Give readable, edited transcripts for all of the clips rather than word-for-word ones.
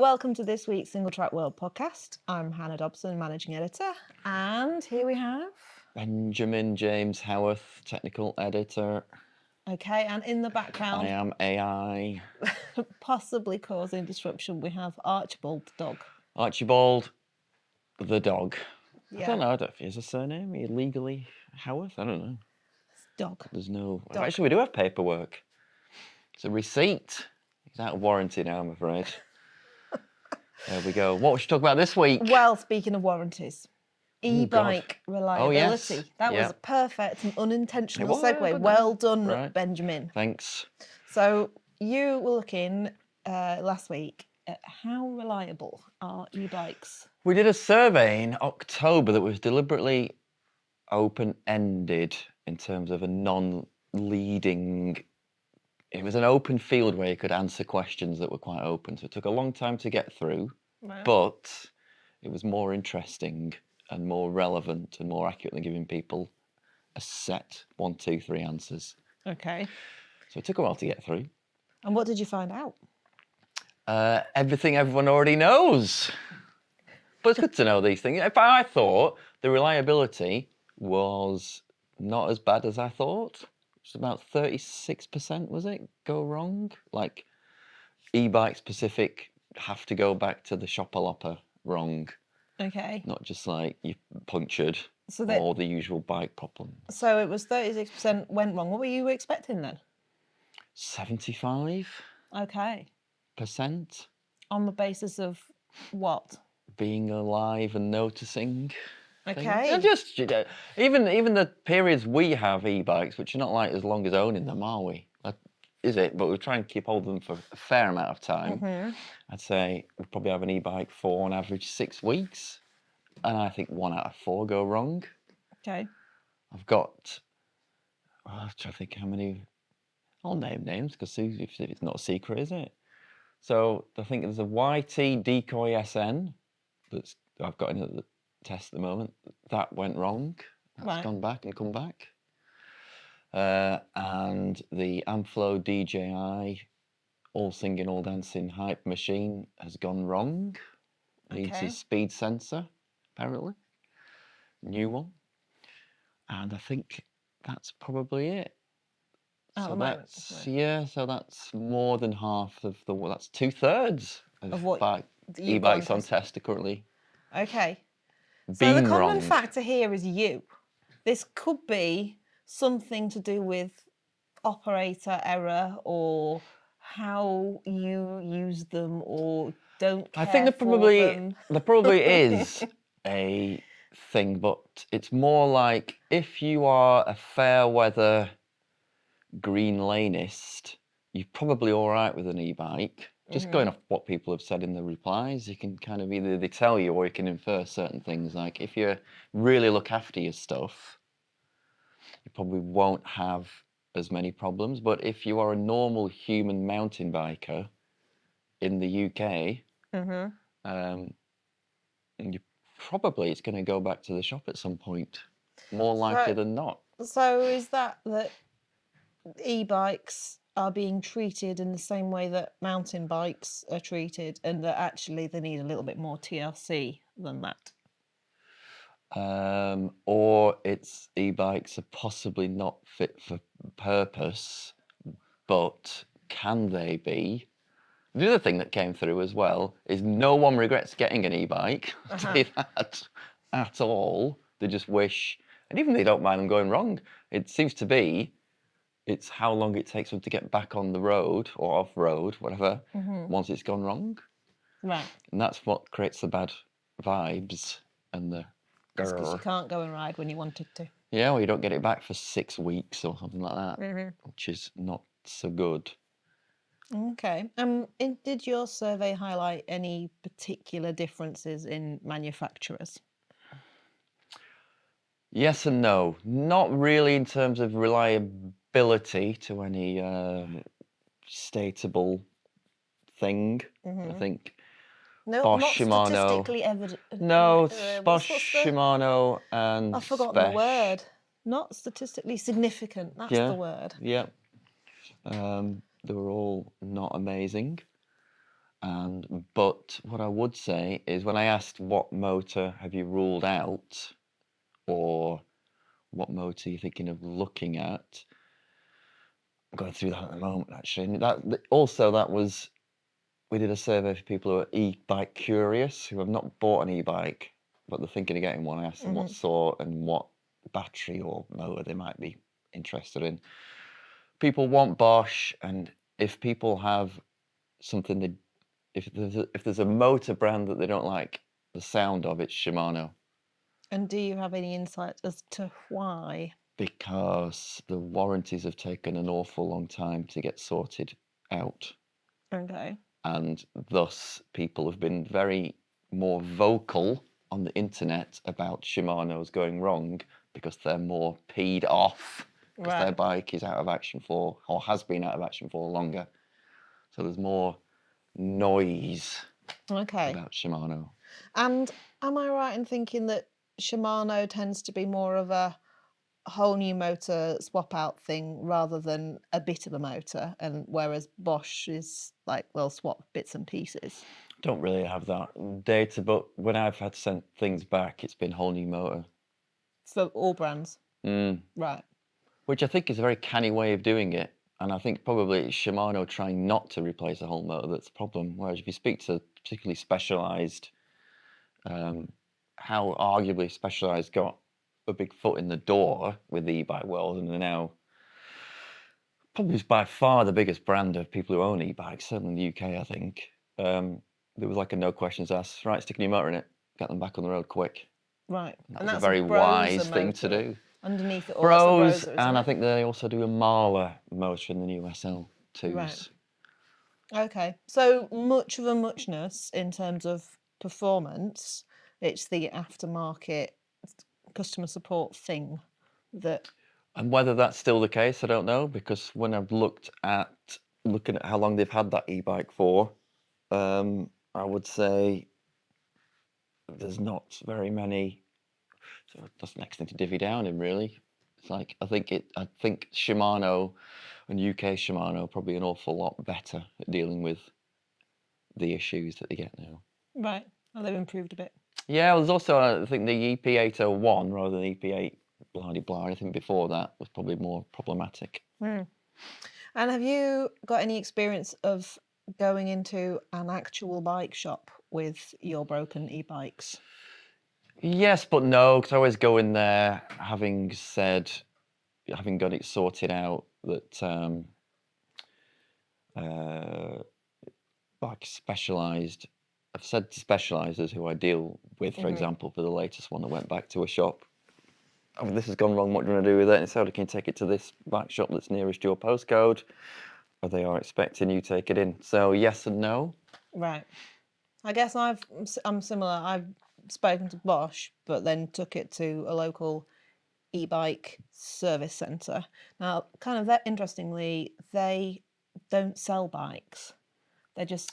welcome to this week's Singletrack World podcast. I'm Hannah Dobson, managing editor, and here we have Benjamin James Howarth, technical editor. Okay, and in the background, I am AI. possibly causing disruption, we have Archibald the dog. Archibald the dog. Yeah. I don't know if he has a surname. Are you legally Howarth? I don't know. It's dog. There's no. Dog. Actually, we do have paperwork. It's a receipt. He's out of warranty now, I'm afraid. There we go. What should we talk about this week? Well, speaking of warranties, e-bike reliability. Oh, yes. That was a perfect and unintentional It was, segue. Well done, right. Benjamin. Thanks. So you were looking last week at how reliable are e-bikes? We did a survey in October that was deliberately open-ended in terms of a non-leading. It was an open field where you could answer questions that were quite open. So it took a long time to get through, Wow. but it was more interesting and more relevant and more accurate than giving people a set 1, 2, 3 answers. Okay. So it took a while to get through. And what did you find out? Everything everyone already knows. But it's good to know these things. If I thought the reliability was not as bad as I thought. It's about 36%, was it, go wrong? Like e-bike specific have to go back to the shop-a-lopper wrong. Okay. Not just like you punctured or the usual bike problem. So it was 36% went wrong. What were you expecting then? 75%. Okay. On the basis of what? Being alive and noticing. Okay. And just even the periods we have e-bikes, which are not like as long as owning them, are we? Is it? But we try and keep hold of them for a fair amount of time. Mm-hmm. I'd say we probably have an e-bike for on average 6 weeks, and I think 1 out of 4 go wrong. Okay. I've got. I'm trying to think how many. I'll name names because if it's not a secret, is it? So I think there's a YT Decoy SN that's I've got in the test at the moment. That went wrong. That's gone back and come back. And the Amflow DJI all singing, all dancing hype machine has gone wrong. Needs a speed sensor, apparently. New one. And I think that's probably it. So that's more than half of that's 2/3 of what e-bikes on test are currently. Okay. So the common factor here is you. This could be something to do with operator error or how you use them or don't care. I think there probably is a thing, but it's more like if you are a fair weather green lanist, you're probably all right with an e-bike. Just going off what people have said in the replies, you can kind of either they tell you or you can infer certain things. Like if you really look after your stuff, you probably won't have as many problems. But if you are a normal human mountain biker in the UK, you probably it's going to go back to the shop at some point, more likely than not. So is that e-bikes are being treated in the same way that mountain bikes are treated, and that actually they need a little bit more TLC than that? Or it's e-bikes are possibly not fit for purpose, but can they be? The other thing that came through as well is no one regrets getting an e-bike. I'll tell you that at all. They just wish, and even they don't mind them going wrong. It seems to be, it's how long it takes them to get back on the road or off road, whatever, once it's gone wrong. Right. And that's what creates the bad vibes and the. Because you can't go and ride when you wanted to. Yeah, or you don't get it back for 6 weeks or something like that, which is not so good. Okay. Did your survey highlight any particular differences in manufacturers? Yes and no. Not really in terms of reliability to any statable thing. I think Bosch, Shimano. Not statistically evident. No, Bosch, Shimano, and I've forgotten the word. Not statistically significant. That's the word. Yeah. They were all not amazing. But what I would say is when I asked what motor have you ruled out, or what motor you're thinking of looking at, I'm going through that at the moment actually. And that was, we did a survey for people who are e-bike curious, who have not bought an e-bike, but they're thinking of getting one. I asked them what sort and what battery or motor they might be interested in. People want Bosch, and if people have something they, if there's a motor brand that they don't like the sound of, it's Shimano. And do you have any insight as to why? Because the warranties have taken an awful long time to get sorted out. Okay. And thus people have been very more vocal on the internet about Shimano's going wrong because they're more peed off because their bike is out of action for, or has been out of action for longer. So there's more noise about Shimano. And am I right in thinking that Shimano tends to be more of a whole new motor swap out thing rather than a bit of a motor, and whereas Bosch is like, well, swap bits and pieces? Don't really have that data, but when I've had sent things back, it's been whole new motor. For all brands? Right. Which I think is a very canny way of doing it. And I think probably it's Shimano trying not to replace a whole motor that's the problem. Whereas if you speak to particularly Specialized, how arguably Specialized got a big foot in the door with the e-bike world, and they're now probably by far the biggest brand of people who own e-bikes, certainly in the UK, I think. There was like a no questions asked, right, stick a new motor in it, get them back on the road quick. Right. And that's a very wise thing to do. Underneath it all, Bros, and I think they also do a Marla motor in the new SL2s. Right. Okay. So much of a muchness in terms of performance. It's the aftermarket customer support thing that. And whether that's still the case, I don't know, because when I've looking at how long they've had that e-bike for, I would say there's not very many. So that's the next thing to divvy down in, really. It's like I think Shimano and UK Shimano are probably an awful lot better at dealing with the issues that they get now. Right. Oh, they've improved a bit. Yeah, there's also I think the EP801 rather than EP8 blah. I think before that was probably more problematic. And have you got any experience of going into an actual bike shop with your broken e-bikes? Yes, but no, because I always go in there having got it sorted out that like Specialized. I've said to Specializers who I deal with, for example, for the latest one that went back to a shop, oh, this has gone wrong, what do you want to do with it? And so can you take it to this bike shop that's nearest your postcode? Or they are expecting you to take it in. So yes and no. Right. I guess I'm similar. I've spoken to Bosch, but then took it to a local e-bike service centre. Now, kind of that interestingly, they don't sell bikes. They just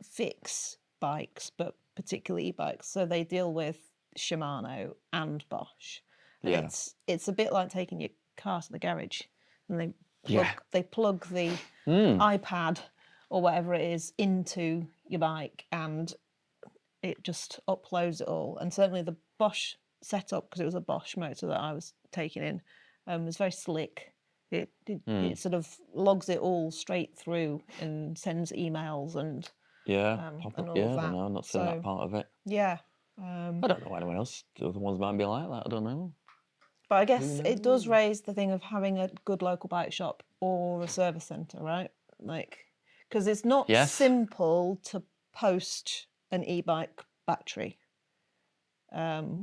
fix bikes, but particularly e-bikes. So they deal with Shimano and Bosch. And it's a bit like taking your car to the garage, and they plug the iPad or whatever it is into your bike, and it just uploads it all. And certainly the Bosch setup, because it was a Bosch motor that I was taking in, was very slick. It sort of logs it all straight through and sends emails and and all of that. I don't know, I'm not seeing that part of it. Yeah. I don't know anyone else. The other ones might be like that. I don't know. But I guess it does raise the thing of having a good local bike shop or a service centre, right? Like, because it's not simple to post an e-bike battery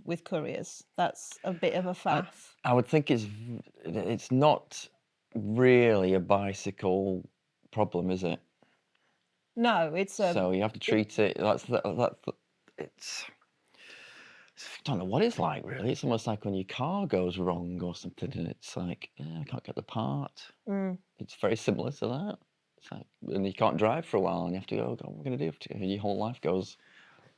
with couriers. That's a bit of a faff. I would think it's not really a bicycle problem, is it? No, it's a. So you have to treat it. It's. I don't know what it's like really. It's almost like when your car goes wrong or something, and it's like, I can't get the part. It's very similar to that. It's like, and you can't drive for a while, and you have to go, oh, God, what am I going to do? And your whole life goes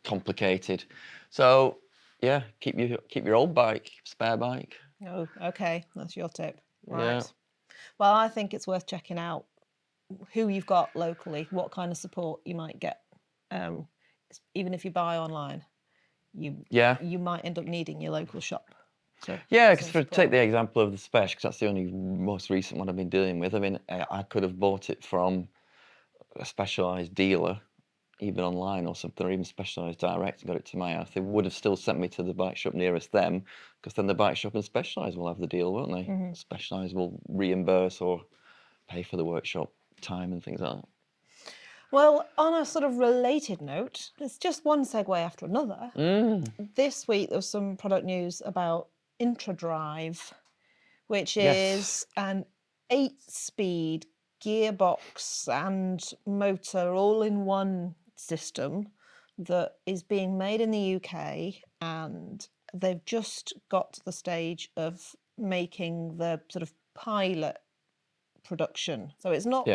complicated. So yeah, keep your old bike, spare bike. Oh, okay, that's your tip, right? Yeah. Well, I think it's worth checking out who you've got locally, what kind of support you might get. even if you buy online, you might end up needing your local shop. Yeah, because take the example of the Special, because that's the only most recent one I've been dealing with. I mean, I could have bought it from a specialised dealer, even online or something, or even Specialised direct and got it to my house. They would have still sent me to the bike shop nearest them, because then the bike shop and Specialised will have the deal, won't they? Mm-hmm. Specialised will reimburse or pay for the workshop time and things like that. Well, on a sort of related note, it's just one segue after another. This week there was some product news about Intra Drive, which is an 8-speed gearbox and motor all-in-one system that is being made in the UK, and they've just got to the stage of making the sort of pilot production. So it's not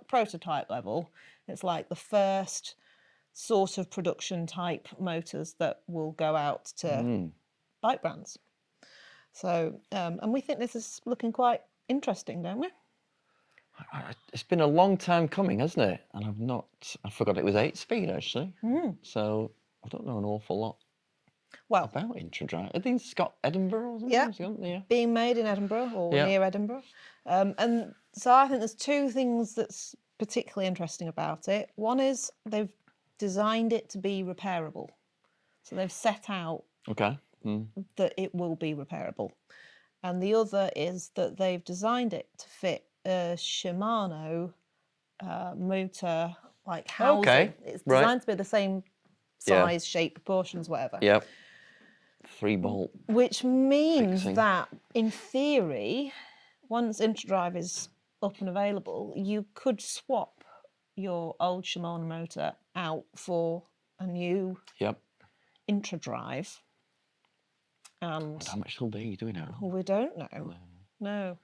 prototype level. It's like the first sort of production type motors that will go out to bike brands. So, and we think this is looking quite interesting, don't we? It's been a long time coming, hasn't it? And I forgot it was 8-speed actually. So I don't know an awful lot about Intra Drive. I think it's got Edinburgh or something. Yeah, being made in Edinburgh or near Edinburgh. And so I think there's two things that's particularly interesting about it. One is they've designed it to be repairable. So they've set out that it will be repairable. And the other is that they've designed it to fit a Shimano motor like housing. Okay. It's designed to be the same size, shape, proportions, whatever. Yep. 3-bolt. Which means that, in theory, once Intra Drive is up and available, you could swap your old Shimano motor out for a new Intra Drive. And how much will be? Do we know? We don't know. No.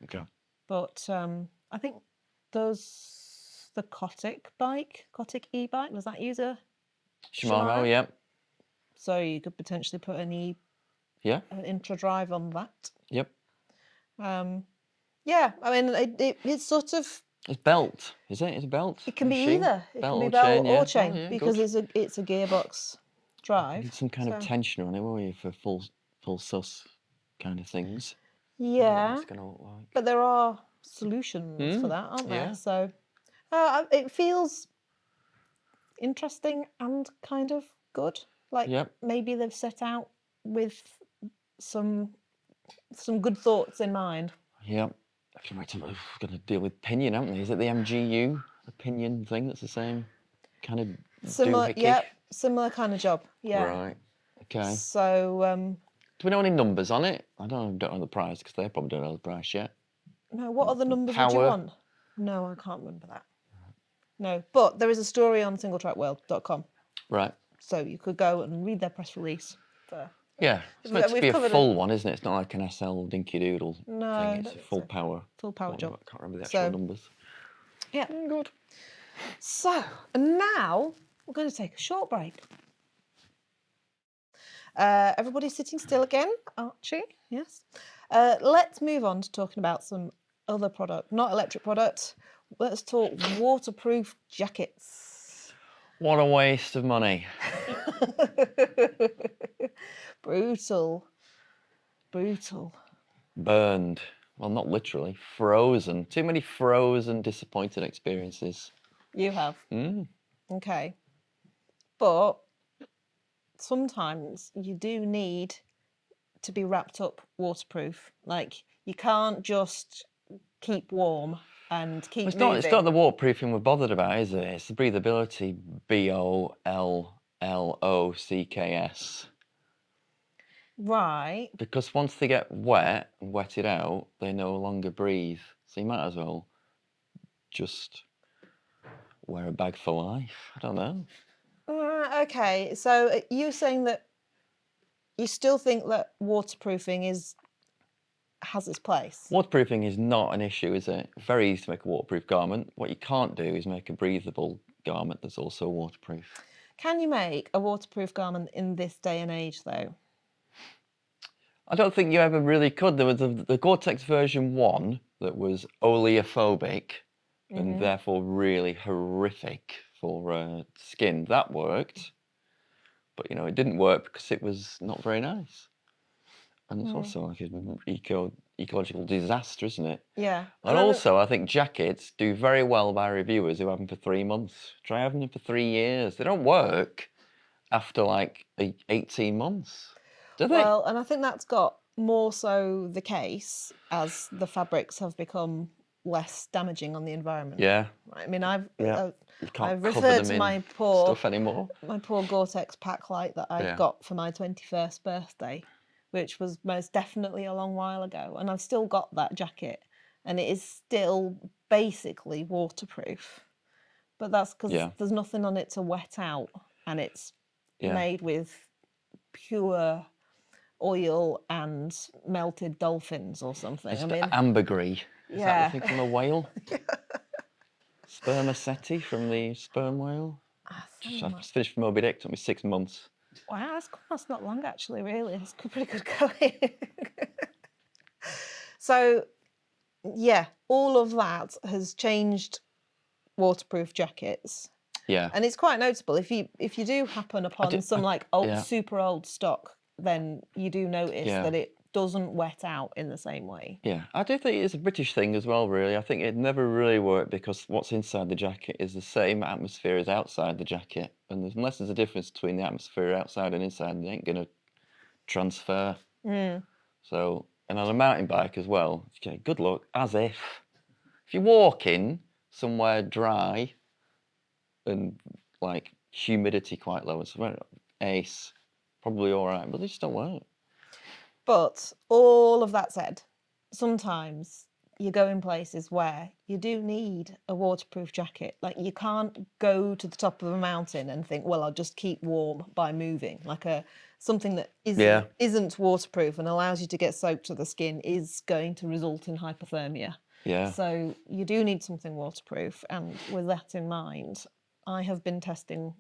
Okay. But I think the Kotick e-bike, does that use a Shimano? Yep. So you could potentially put an Intra Drive on that. Yep. Yeah, I mean, it's sort of... It's belt, is it? It's a belt? It can be either. It can be belt or chain, because it's a gearbox drive. You need some kind of tensioner on it, won't you, for full sus kind of things? Yeah, it's gonna look like. But there are solutions for that, aren't there? Yeah. So it feels interesting and kind of good. Like maybe they've set out with some good thoughts in mind. Yep. We're going to deal with pinion, haven't they? Is it the MGU, the pinion thing? That's the same kind of similar kind of job. Yeah. Right. Okay. So do we know any numbers on it? I don't know the price, because they probably don't know the price yet. No. What other numbers would you want? No, I can't remember that. No, but there is a story on singletrackworld.com. Right. So you could go and read their press release. Yeah, it's meant to be a full one, isn't it? It's not like an SL dinky doodle thing. It's a full power. Full power job. I can't remember the actual numbers. Yeah. Good. So now we're going to take a short break. Everybody's sitting still again, Archie? Yes. Let's move on to talking about some other product, not electric product. Let's talk waterproof jackets. What a waste of money. Brutal. Burned. Well, not literally. Frozen. Too many frozen, disappointed experiences. You have? Okay. But sometimes you do need to be wrapped up waterproof. Like, you can't just keep warm and keep moving. It's not the waterproofing we're bothered about, is it? It's the breathability. BOLLOCKS. Right. Because once they get wet and wetted out, they no longer breathe. So you might as well just wear a bag for life. I don't know. Okay, so you're saying that you still think that waterproofing has its place? Waterproofing is not an issue, is it? Very easy to make a waterproof garment. What you can't do is make a breathable garment that's also waterproof. Can you make a waterproof garment in this day and age, though? I don't think you ever really could. There was the Gore-Tex version 1 that was oleophobic and therefore really horrific for skin. That worked, but you know, it didn't work because it was not very nice. And it's also like an ecological disaster, isn't it? Yeah. And also, I think jackets do very well by reviewers who have them for 3 months. Try having them for 3 years. They don't work after like 18 months, do they? Well, and I think that's got more so the case as the fabrics have become less damaging on the environment. Yeah. I mean, I've You can't I've cover referred them to in my poor stuff anymore. my poor Gore-Tex pack light that I got for my 21st birthday, which was most definitely a long while ago, and I've still got that jacket, and it is still basically waterproof. But that's because there's nothing on it to wet out, and it's made with pure oil and melted dolphins or something. It's ambergris. Is that the thing from a whale? Spermaceti from the sperm whale. I've just finished Moby Dick. It took me 6 months. Wow, that's not long actually. Really, it's pretty good going. So, yeah, all of that has changed waterproof jackets. Yeah, and it's quite noticeable if you do happen upon some like super old stock, then you do notice that it doesn't wet out in the same way. Yeah, I do think it's a British thing as well, really. I think it never really worked because what's inside the jacket is the same atmosphere as outside the jacket. And unless there's a difference between the atmosphere outside and inside, it ain't going to transfer. So, and on a mountain bike as well, okay, good luck, as if you're walking somewhere dry and like humidity quite low and somewhere ace, probably all right, but they just don't work. But all of that said, sometimes you go in places where you do need a waterproof jacket. Like you can't go to the top of a mountain and think, well, I'll just keep warm by moving. Like something that isn't waterproof and allows you to get soaked to the skin is going to result in hypothermia. Yeah. So you do need something waterproof. And with that in mind, I have been testing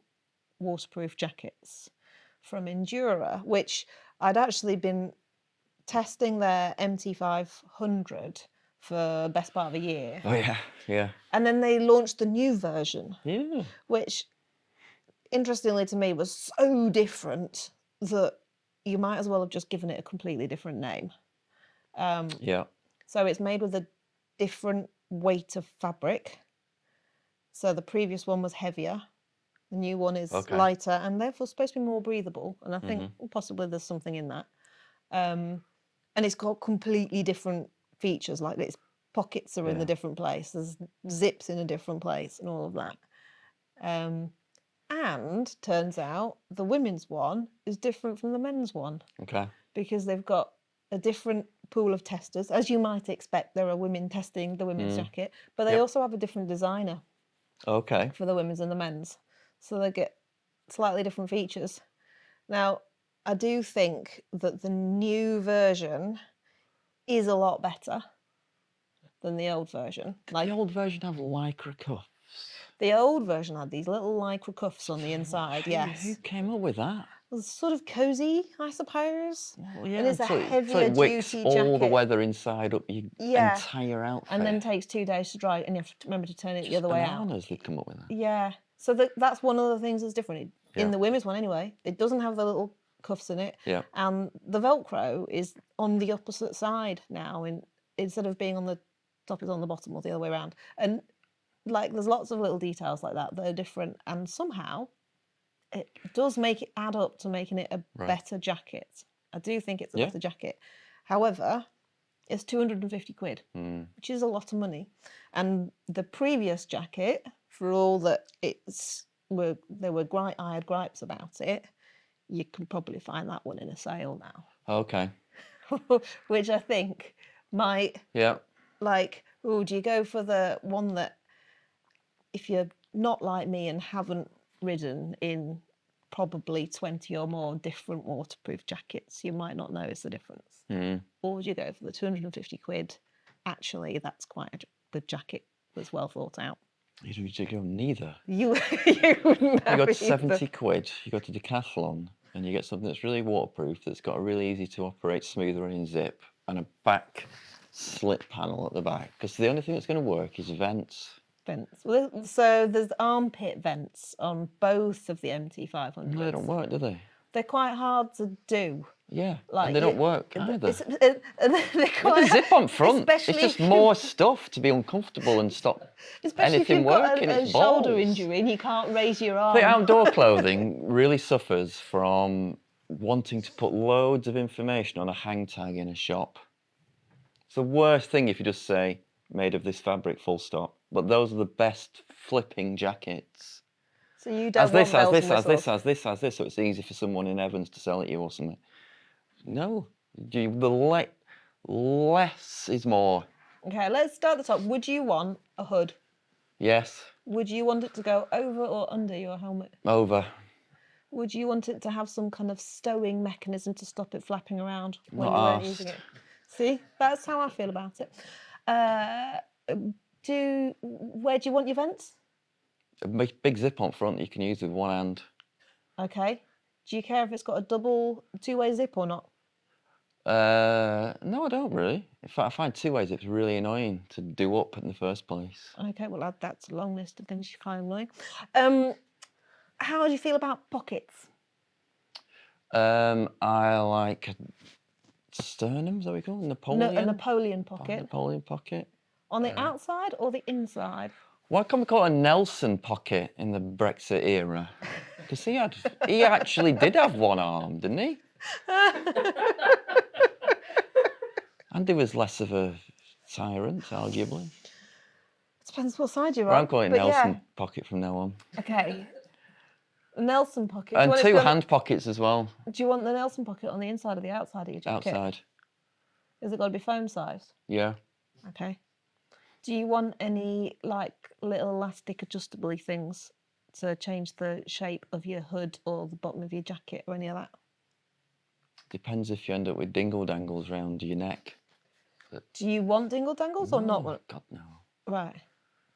waterproof jackets from Endura, which I'd actually been testing their MT500 for best part of a year. Oh yeah, yeah. And then they launched the new version. Yeah. Which, interestingly to me, was so different that you might as well have just given it a completely different name. Yeah. So it's made with a different weight of fabric. So the previous one was heavier. The new one is lighter and therefore supposed to be more breathable. And I think possibly there's something in that. And it's got completely different features, like its pockets are in a different place, there's zips in a different place and all of that. And turns out the women's one is different from the men's one. Okay. Because they've got a different pool of testers. As you might expect, there are women testing the women's jacket, but they also have a different designer. Okay. For the women's and the men's. So they get slightly different features. Now, I do think that the new version is a lot better than the old version. Did the old version have lycra cuffs? The old version had these little lycra cuffs on the inside, yes. Who came up with that? It was sort of cosy, I suppose. Well, yeah, and it's a heavier so it wicks duty all jacket. the weather inside up your entire outfit. And then takes 2 days to dry, and you have to remember to turn it the other way out. Bananas they'd come up with that. Yeah. So that's one of the things that's different. In the women's one anyway, it doesn't have the little cuffs in it. Yeah. And the Velcro is on the opposite side now. Instead of being on the top, it's on the bottom or the other way around. And like there's lots of little details like that are different. And somehow it does make it add up to making it a better jacket. I do think it's a better jacket. However, it's 250 quid, which is a lot of money. And the previous jacket, for all that I had gripes about it, you can probably find that one in a sale now. Okay. Which I think might... Yeah. Like, do you go for the one that, if you're not like me and haven't ridden in probably 20 or more different waterproof jackets, you might not notice the difference. Or would you go for the 250 quid? Actually, that's quite a good jacket that's well thought out. You go neither. You wouldn't have You got either. 70 quid, you go to Decathlon, and you get something that's really waterproof, that's got a really easy to operate, smooth running zip, and a back slit panel at the back. Because the only thing that's going to work is vents. Vents. Well, so there's armpit vents on both of the MT500s. No, they don't work, do they? They're quite hard to do. Yeah, Like, and they don't work either. With the zip on front, it's just more stuff to be uncomfortable and stop especially anything if you've working. got a It's shoulder balls. injury and you can't raise your arm. The outdoor clothing really suffers from wanting to put loads of information on a hang tag in a shop. It's the worst thing if you just say, made of this fabric, full stop. But those are the best flipping jackets. So you don't want bells and whistles. As this, so it's easy for someone in Evans to sell it you or something. No, the less is more. Okay, let's start at the top. Would you want a hood? Yes. Would you want it to go over or under your helmet? Over. Would you want it to have some kind of stowing mechanism to stop it flapping around when you Not weren't using it? See, that's how I feel about it. Where do you want your vents? A big zip on front you can use with one hand. Okay. Do you care if it's got a two-way zip or not? No, I don't really. In fact, I find two-way zips really annoying to do up in the first place. Okay, well, add that to the long list of things you find annoying. How do you feel about pockets? I like a sternum, is that what we call it? Napoleon? A Napoleon pocket. Napoleon pocket. On the outside or the inside? Why can't we call it a Nelson pocket in the Brexit era? Because he actually did have one arm, didn't he? And he was less of a tyrant, arguably. Depends what side you're on. on. I'm calling it Nelson pocket from now on. Okay. Nelson pocket. And two hand pockets as well. Do you want the Nelson pocket on the inside or the outside of your jacket? Outside. Has it got to be foam size? Yeah. Okay. Do you want any like little elastic adjustable things to change the shape of your hood or the bottom of your jacket or any of that? Depends if you end up with dingle dangles round your neck. Do you want dingle dangles or not? God, no. Right.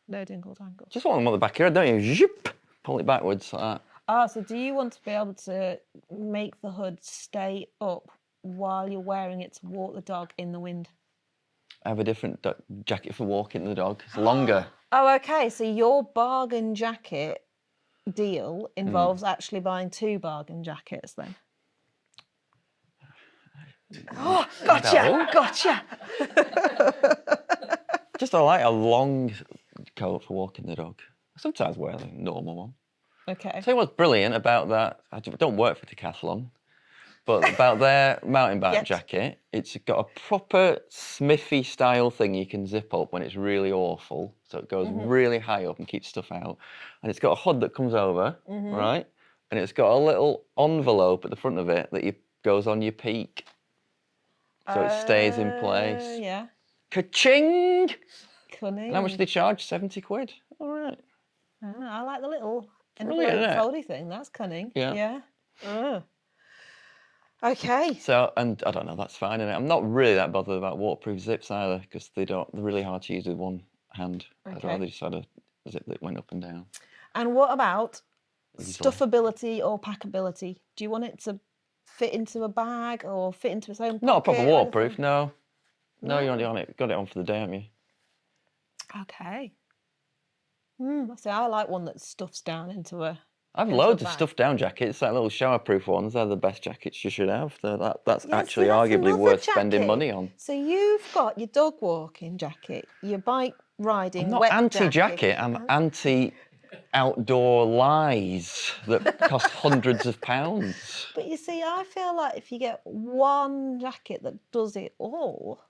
No dingle dangles. Just want them on the back of your head, don't you? Zip! Pull it backwards like that. Ah, so do you want to be able to make the hood stay up while you're wearing it to walk the dog in the wind? I have a different jacket for walking the dog. It's longer. Oh, okay. So your bargain jacket deal involves actually buying 2 bargain jackets then? Oh, gotcha! Just I like a long coat for walking the dog. I sometimes wear a normal one. Okay. I'll tell you what's brilliant about that. I don't work for Decathlon, but about their mountain bike jacket, it's got a proper Smithy style thing you can zip up when it's really awful. So it goes really high up and keeps stuff out. And it's got a hood that comes over, right? And it's got a little envelope at the front of it that goes on your peak. So it stays in place. Yeah. Ka-ching! Cunning. And how much do they charge? 70 quid? All right. I like the little Brilliant, foldy thing. That's cunning. Yeah. Okay. So, and I don't know, that's fine, innit? I'm not really that bothered about waterproof zips either, because they're really hard to use with one hand. Okay. I'd rather just had a zip that went up and down. And what about stuffability or packability? Do you want it to fit into a bag or fit into its own pocket? Not a proper waterproof, no. No, you're on it. Got it on for the day, haven't you? Okay. See, I like one that stuffs down into a. I have loads of stuffed down jackets, like little showerproof ones. They're the best jackets you should have. That's actually arguably worth spending money on. So you've got your dog walking jacket, your bike riding. I'm not anti-jacket. I'm anti-outdoor lies that cost hundreds of pounds. But you see, I feel like if you get one jacket that does it all,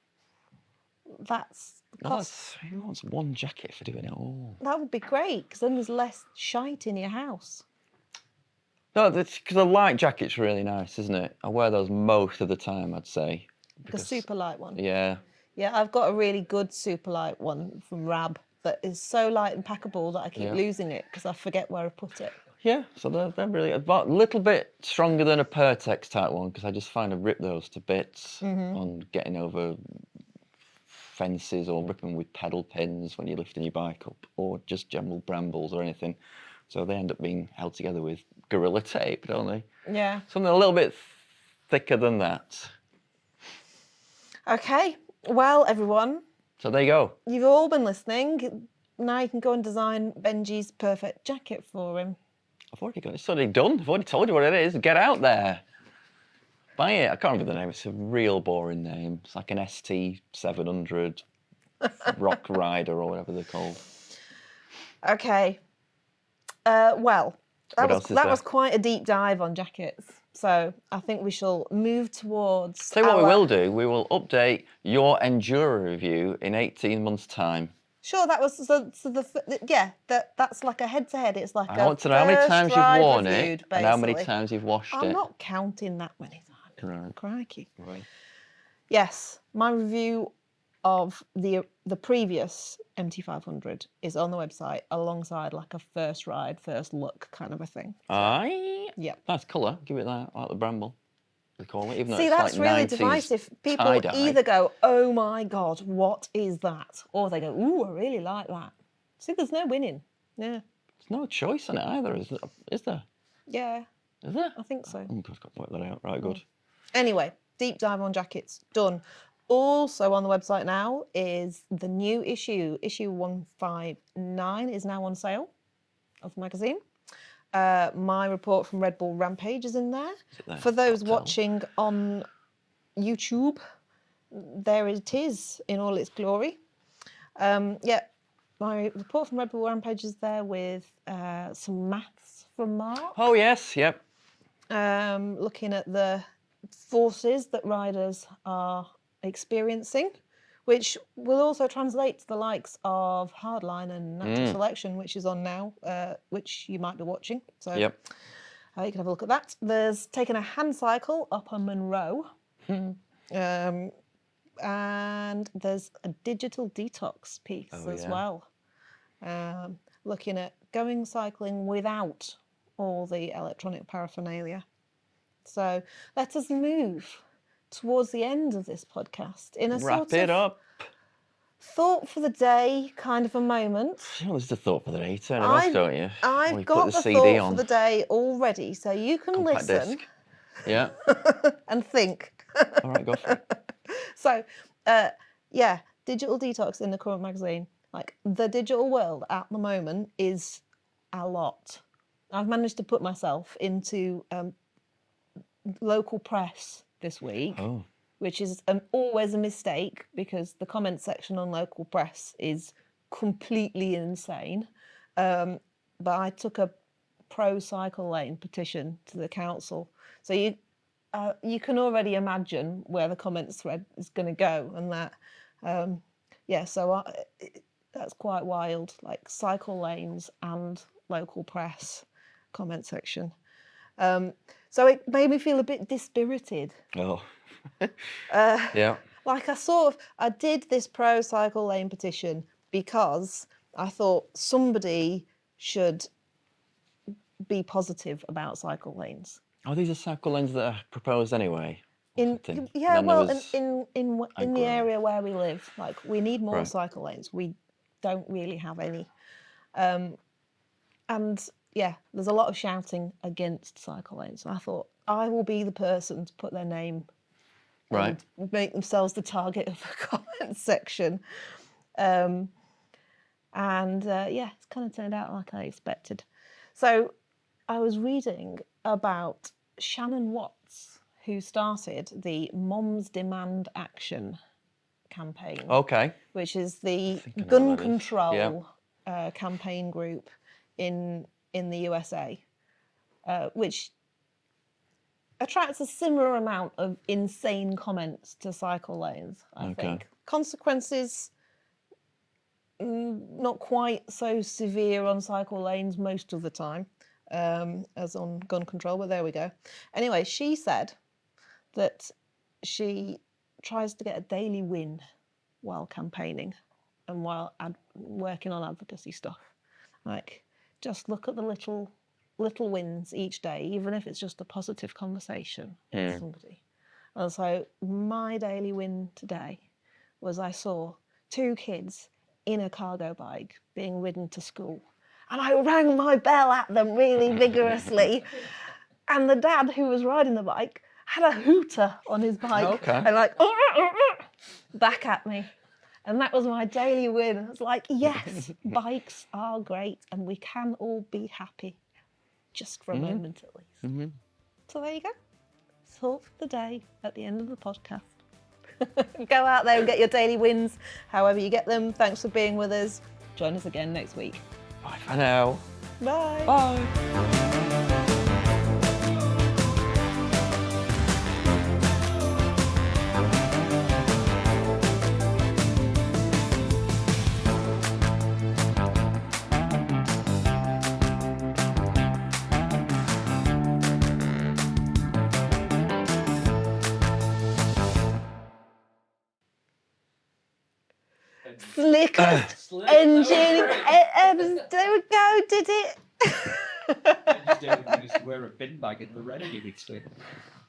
that's Who wants one jacket for doing it all? That would be great, because then there's less shite in your house. No, because a light jacket's really nice, isn't it? I wear those most of the time, I'd say. The super light one? Yeah. Yeah, I've got a really good super light one from Rab that is so light and packable that I keep losing it because I forget where I put it. Yeah, so they're really a little bit stronger than a Pertex type one, because I just find I rip those to bits on getting over fences or ripping with pedal pins when you're lifting your bike up, or just general brambles or anything. So they end up being held together with Gorilla Tape, don't they? Yeah. Something a little bit thicker than that. Okay, well, everyone. So there you go. You've all been listening. now you can go and design Benji's perfect jacket for him. I've already got it. It's already done. I've already told you what it is. Get out there. Buy it. I can't remember the name. It's a real boring name. It's like an ST700 Rock Rider or whatever they're called. Okay. Well, that was quite a deep dive on jackets. So I think we shall move towards. Tell you what we will do. We will update your Enduro review in 18 months' time. Sure, that was that's like a head-to-head. It's like I want to know how many times you've worn it and how many times you've washed it. I'm not counting that many times. Right. Crikey. Right. Yes, my review of the previous MT500 is on the website alongside like a first ride, first look kind of a thing. Aye. Yeah. Nice colour. Give it that, like the bramble. They call it. Even though See, it's that's like really 90s divisive. People tie-dye. either go, "Oh my God, what is that?" or they go, "Ooh, I really like that." See, there's no winning. Yeah. There's no choice on it either, is there? Yeah. Is there? I think so. Oh, I've got to work that out. Right, good. Anyway, deep dive on jackets, done. Also on the website now is the new issue. Issue 159 is now on sale of the magazine. My report from Red Bull Rampage is in there. For those watching on YouTube, there it is in all its glory. Yeah, my report from Red Bull Rampage is there with some maths from Mark. Oh, yes, yep. Looking at the forces that riders are experiencing, which will also translate to the likes of Hardline and Natural Selection, which is on now, which you might be watching. So you can have a look at that. There's taken a hand cycle up on Monroe. And there's a digital detox piece as well. Looking at going cycling without all the electronic paraphernalia. So let us move towards the end of this podcast in a Wrap it up. Thought for the day kind of a moment. You know, there's the thought for the day. Turn it off, don't you? I've got the thought for the day already, so you can listen. Disc. Yeah. And think. All right, go for it. So, digital detox in the current magazine. Like, the digital world at the moment is a lot. I've managed to put myself into local press this week, which is always a mistake because the comment section on local press is completely insane. But I took a pro cycle lane petition to the council. So you can already imagine where the comments thread is going to go, and that, so that's quite wild. Like cycle lanes and local press comment section. So it made me feel a bit dispirited. Oh. Yeah. Like I did this pro cycle lane petition because I thought somebody should be positive about cycle lanes. Oh, these are cycle lanes that are proposed anyway. In the area where we live, like we need more cycle lanes. We don't really have any, and yeah, there's a lot of shouting against cycle lanes. And I thought I will be the person to put their name, and make themselves the target of the comment section, it's kind of turned out like I expected. So I was reading about Shannon Watts, who started the Moms Demand Action campaign. Okay. Which is the gun control campaign group in the USA, which attracts a similar amount of insane comments to cycle lanes, I think. Consequences, not quite so severe on cycle lanes most of the time as on gun control, but there we go. Anyway, she said that she tries to get a daily win while campaigning and while working on advocacy stuff. Like, just look at the little wins each day, even if it's just a positive conversation with somebody. And so my daily win today was I saw 2 kids in a cargo bike being ridden to school. And I rang my bell at them really vigorously. And the dad who was riding the bike had a hooter on his bike. And like, back at me. And that was my daily win. I was like, yes, bikes are great and we can all be happy, just for a moment at least. So there you go. Thought for the day at the end of the podcast. Go out there and get your daily wins, however you get them. Thanks for being with us. Join us again next week. Bye for now. Bye. Bye. Slickest engine ever. There we go, did it? I just wear a bin bag in the ready.